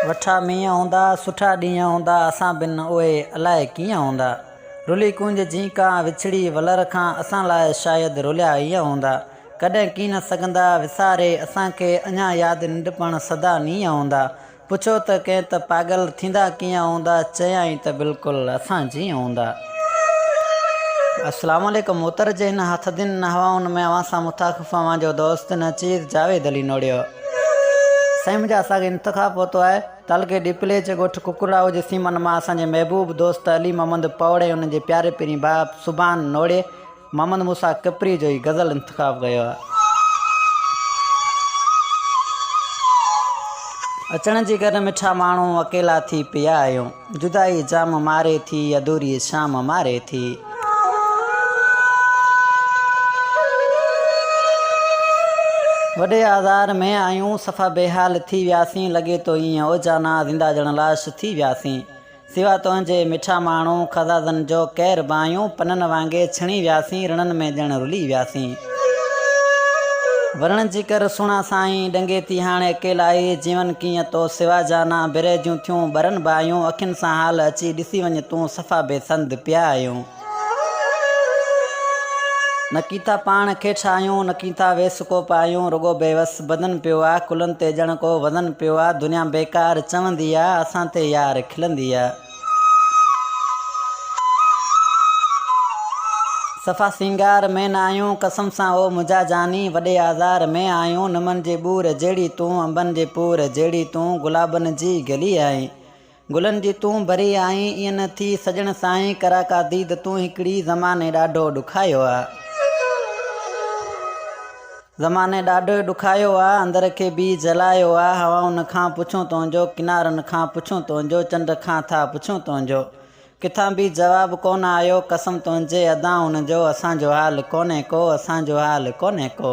वठा मींहं हूंदा सुठा ॾींहं हूंदा असां बिन उहे अलाए कीअं हूंदा। रुली कुंज झींका विछड़ी वलर खां असां लाइ शायदि रुलिया ईअं हूंदा। कॾहिं की न सघंदा विसारे असांखे अञा यादि नंढपण सदा नीअं हूंदा। पुछो त कंहिं त पागल थींदा कीअं हूंदा चयाईं त बिल्कुलु असां जीअं हूंदा। अस्सलाम वालेकुम। मोतर जे हिन हथदिन हवाउनि में अवां सां मुताक़िफ़ अवां जो दोस्त नचीर जावेद अली नोड़ियो। साईं मुंहिंजा असांखे इंतख़ाब पहुतो आहे तालुके डिपले जे ॻोठ कुकुराओ जे सीमन मां असांजे महबूब दोस्त अली मोहम्मद पौड़े उन जे प्यारे पहिरीं बाप सुभान नोड़े मोहम्मद मूसा कपरी जो ई गज़ल इंतख़ाब कयो आहे। अचण जी कर मिठा माण्हू अकेला थी पिया आहियूं, जुदाई जाम मारे थी अधूरी शाम मारे थी। वॾे आज़ार में आयूं सफ़ा बेहाल थी वियासीं, लॻे तो ईअं ओजाना ज़िंदा ॼण लाश थी वियासीं। सिवा तुंहिंजे मिठा माण्हू ख़ज़ाज़नि जो कैर बायूं, पननि वांगुरु छिणी वियासीं, रणनि में ॼण रुली वियासीं। वरण जी कर सुहिणा साईं डंगे थी हाणे अकेलाई, जीवन कीअं तो सिवा जाना बिरहिजियूं थियूं ॿरनि बायूं। अखियुनि सां हाल अची ॾिसी वञ तूं सफ़ा बेसंद पिया आहियूं। न कीथा पाण खे ठाहियूं न कीथा वेस को पायूं, रुगो बेवस बदन पियो आहे कुलनि ते ॼण को वज़न पियो आहे। दुनिया बेकार चवंदी आहे असां ते यार खिलंदी आहे। सफ़ा सिंगार में न आहियूं कसम सां ओ मुंहिंजा जानी, वॾे आज़ार में आहियूं निमन जे ॿूर जहिड़ी तूं अंबनि जे पूर जहिड़ी तूं, गुलाबनि जी गली आहीं गुलनि जी तूं भरी आहीं। ईअं न थी सजण साईं करा का दीद तूं हिकिड़ी, ज़माने ॾाढो ॾुखायो आहे ज़माने ॾाढो ॾुखायो आहे, अंदर खे बि जलायो आहे। हवाउनि खां पुछूं तुंहिंजो किनारनि खां पुछूं तुंहिंजो, चंड खां था पुछूं तुंहिंजो, किथां बि जवाबु कोन आयो कसम तुंहिंजे अदाउनि जो। असांजो हाल कोन्हे को असांजो हाल कोन्हे को।